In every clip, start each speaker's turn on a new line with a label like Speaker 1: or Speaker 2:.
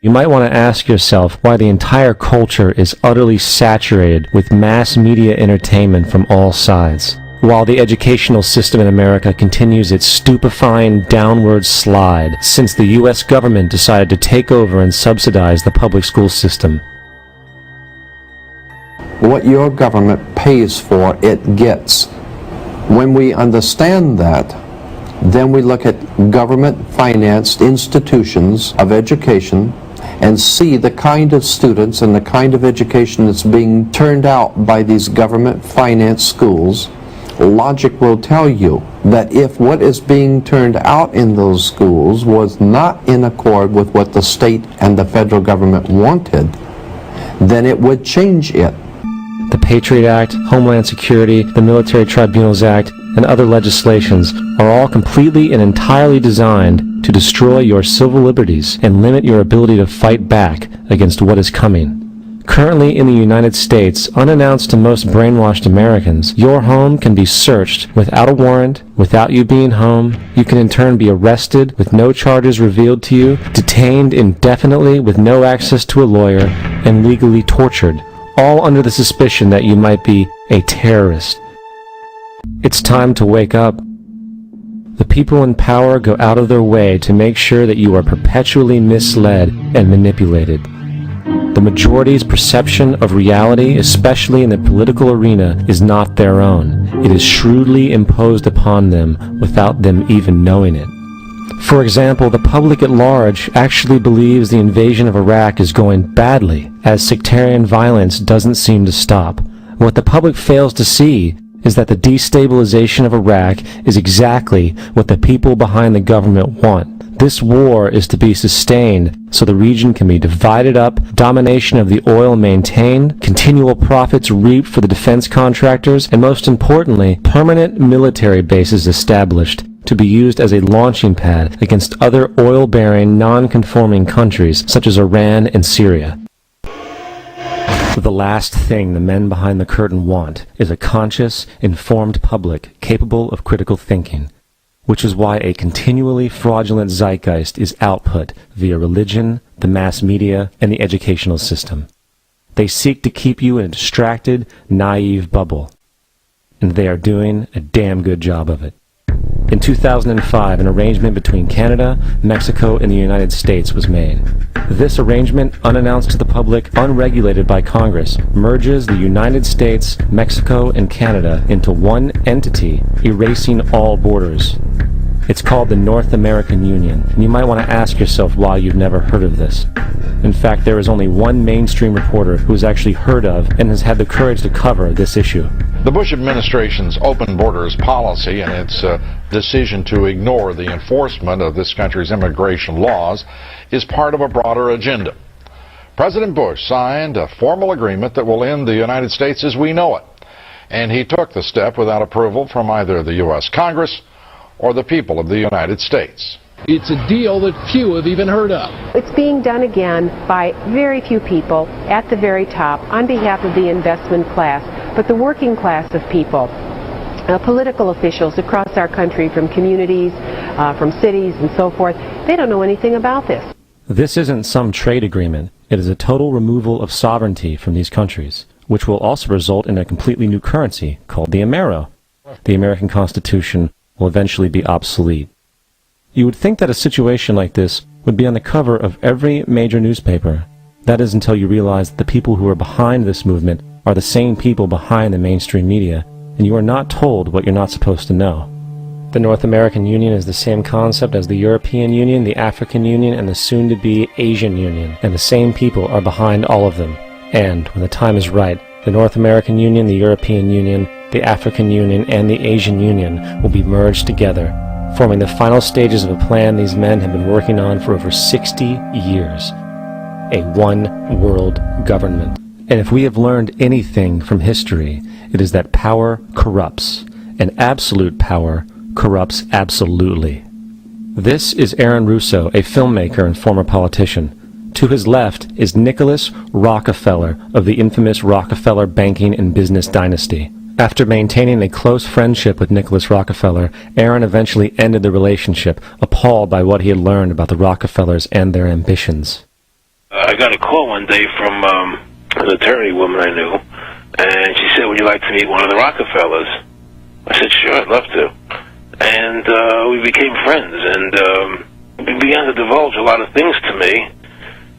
Speaker 1: You might want to ask yourself why the entire culture is utterly saturated with mass media entertainment from all sides, while the educational system in America continues its stupefying downward slide since the U.S. government decided to take over and subsidize the public school system.
Speaker 2: What your government pays for, it gets. When we understand that, then we look at government-financed institutions of education and see the kind of students and the kind of education that's being turned out by these government-financed schools. Logic will tell you that if what is being turned out in those schools was not in accord with what the state and the federal government wanted, then it would change it.
Speaker 1: The Patriot Act, Homeland Security, the Military Tribunals Act, and other legislations are all completely and entirely designed to destroy your civil liberties and limit your ability to fight back against what is coming. Currently in the United States, unannounced to most brainwashed Americans, your home can be searched without a warrant, without you being home. You can in turn be arrested with no charges revealed to you, detained indefinitely with no access to a lawyer, and legally tortured, all under the suspicion that you might be a terrorist. It's time to wake up. The people in power go out of their way to make sure that you are perpetually misled and manipulated. The majority's perception of reality, especially in the political arena, is not their own. It is shrewdly imposed upon them without them even knowing it. For example, the public at large actually believes the invasion of Iraq is going badly, as sectarian violence doesn't seem to stop. What the public fails to see is that the destabilization of Iraq is exactly what the people behind the government want. This war is to be sustained so the region can be divided up, domination of the oil maintained, continual profits reaped for the defense contractors, and most importantly, permanent military bases established to be used as a launching pad against other oil-bearing, non-conforming countries such as Iran and Syria. The last thing the men behind the curtain want is a conscious, informed public capable of critical thinking, which is why a continually fraudulent zeitgeist is output via religion, the mass media, and the educational system. They seek to keep you in a distracted, naive bubble, and they are doing a damn good job of it. In 2005, an arrangement between Canada, Mexico, and the United States was made. This arrangement, unannounced to the public, unregulated by Congress, merges the United States, Mexico, and Canada into one entity, erasing all borders. It's called the North American Union, and you might want to ask yourself why you've never heard of this. In fact, there is only one mainstream reporter who has actually heard of and has had the courage to cover this issue.
Speaker 3: The Bush administration's open borders policy and its decision to ignore the enforcement of this country's immigration laws is part of a broader agenda. President Bush signed a formal agreement that will end the United States as we know it, and he took the step without approval from either the U.S. Congress or the people of the United States.
Speaker 4: It's a deal that few have even heard of.
Speaker 5: It's being done again by very few people at the very top on behalf of the investment class, but the working class of people, political officials across our country, from communities, from cities and so forth, they don't know anything about this.
Speaker 1: This isn't some trade agreement. It is a total removal of sovereignty from these countries, which will also result in a completely new currency called the Amero. The American Constitution will eventually be obsolete. You would think that a situation like this would be on the cover of every major newspaper. That is until you realize that the people who are behind this movement are the same people behind the mainstream media, and you are not told what you're not supposed to know. The North American Union is the same concept as the European Union, the African Union, and the soon-to-be Asian Union, and the same people are behind all of them. And, when the time is right, the North American Union, the European Union, the African Union, and the Asian Union will be merged together, forming the final stages of a plan these men have been working on for over 60 years. A one-world government. And if we have learned anything from history, it is that power corrupts, and absolute power corrupts absolutely. This is Aaron Russo, a filmmaker and former politician. To his left is Nicholas Rockefeller of the infamous Rockefeller banking and business dynasty. After maintaining a close friendship with Nicholas Rockefeller, Aaron eventually ended the relationship, appalled by what he had learned about the Rockefellers and their ambitions.
Speaker 6: I got a call one day from an attorney woman I knew, and she said, would you like to meet one of the Rockefellers? I said, sure, I'd love to. And we became friends, and he began to divulge a lot of things to me.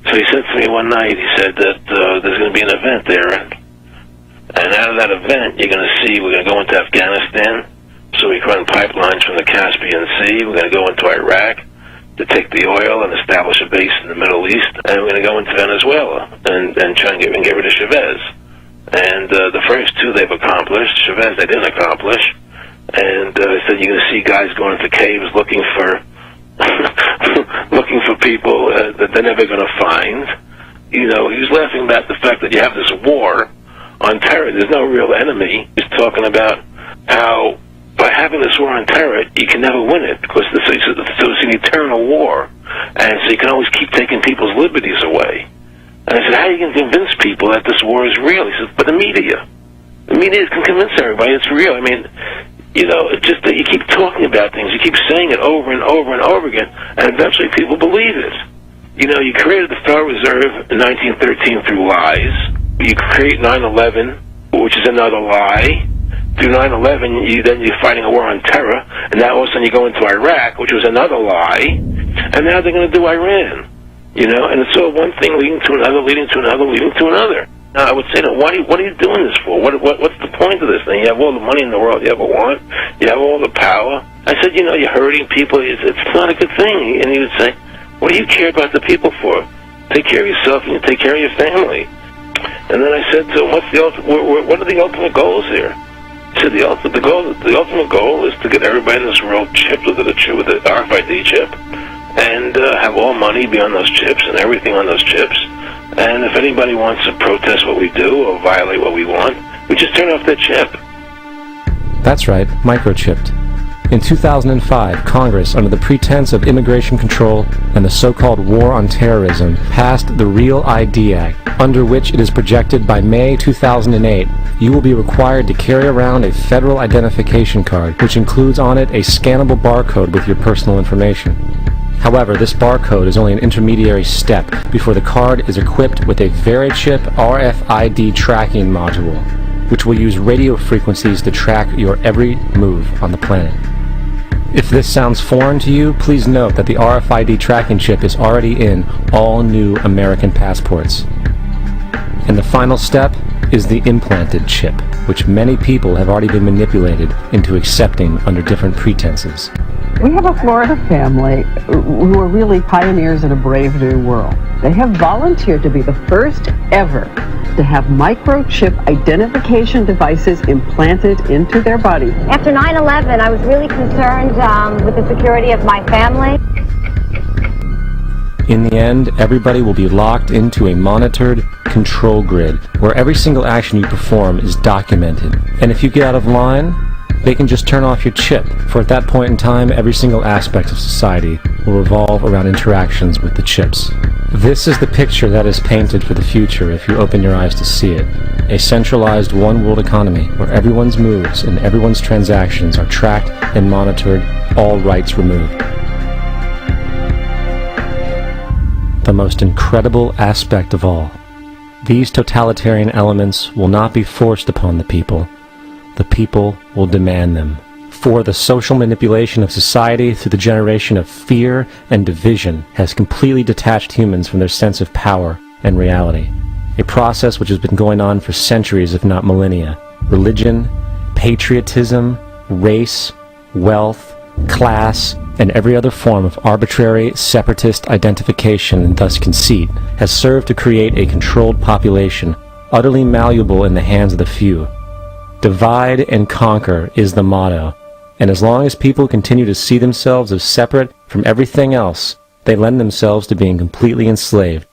Speaker 6: So he said to me one night, he said that there's going to be an event there, and out of that event, you're going to see, we're going to go into Afghanistan, so we can run pipelines from the Caspian Sea. We're going to go into Iraq to take the oil and establish a base in the Middle East, and we're going to go into Venezuela and try and get rid of Chavez. And the first two they've accomplished. Chavez they didn't accomplish. And he said you're going to see guys going into caves looking for looking for people that they're never going to find. You know, he was laughing about the fact that you have this war on terror. There's no real enemy. He's talking about how by having this war on terror, you can never win it because it's an eternal war, and so you can always keep taking people's liberties away. And I said, how are you going to convince people that this war is real? He said, but the media can convince everybody it's real. I mean, you know, it's just that you keep talking about things, you keep saying it over and over and over again, and eventually people believe it. You know, you created the Federal Reserve in 1913 through lies. You create 9/11, which is another lie. Through 9/11, you're fighting a war on terror, and now all of a sudden you go into Iraq, which was another lie, and now they're going to do Iran. You know, and it's all one thing leading to another, leading to another, leading to another. Now, I would say, what are you doing this for? What's the point of this thing? You have all the money in the world you ever want. You have all the power. I said, you know, you're hurting people. It's not a good thing. And he would say, what do you care about the people for? Take care of yourself and you take care of your family. And then I said to him, what are the ultimate goals here? He said, the ultimate goal is to get everybody in this world chipped with the RFID chip, and have all money be on those chips and everything on those chips. And if anybody wants to protest what we do or violate what we want, we just turn off their chip.
Speaker 1: That's right, microchipped. In 2005, Congress, under the pretense of immigration control and the so-called war on terrorism, passed the Real ID Act, under which it is projected by May 2008, you will be required to carry around a federal identification card, which includes on it a scannable barcode with your personal information. However, this barcode is only an intermediary step before the card is equipped with a VeriChip RFID tracking module, which will use radio frequencies to track your every move on the planet. If this sounds foreign to you, please note that the RFID tracking chip is already in all new American passports. And the final step is the implanted chip, which many people have already been manipulated into accepting under different pretenses.
Speaker 7: We have a Florida family who are really pioneers in a brave new world. They have volunteered to be the first ever to have microchip identification devices implanted into their body.
Speaker 8: After 9/11, I was really concerned with the security of my family.
Speaker 1: In the end, everybody will be locked into a monitored control grid where every single action you perform is documented. And if you get out of line, they can just turn off your chip, for at that point in time, every single aspect of society will revolve around interactions with the chips. This is the picture that is painted for the future if you open your eyes to see it. A centralized one-world economy where everyone's moves and everyone's transactions are tracked and monitored, all rights removed. The most incredible aspect of all. These totalitarian elements will not be forced upon the people. The people will demand them. For the social manipulation of society through the generation of fear and division has completely detached humans from their sense of power and reality. A process which has been going on for centuries, if not millennia. Religion, patriotism, race, wealth, class, and every other form of arbitrary, separatist identification and thus conceit has served to create a controlled population, utterly malleable in the hands of the few. Divide and conquer is the motto, and as long as people continue to see themselves as separate from everything else, they lend themselves to being completely enslaved.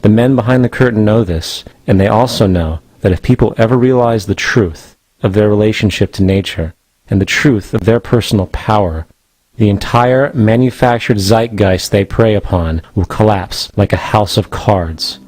Speaker 1: The men behind the curtain know this, and they also know that if people ever realize the truth of their relationship to nature and the truth of their personal power, the entire manufactured zeitgeist they prey upon will collapse like a house of cards.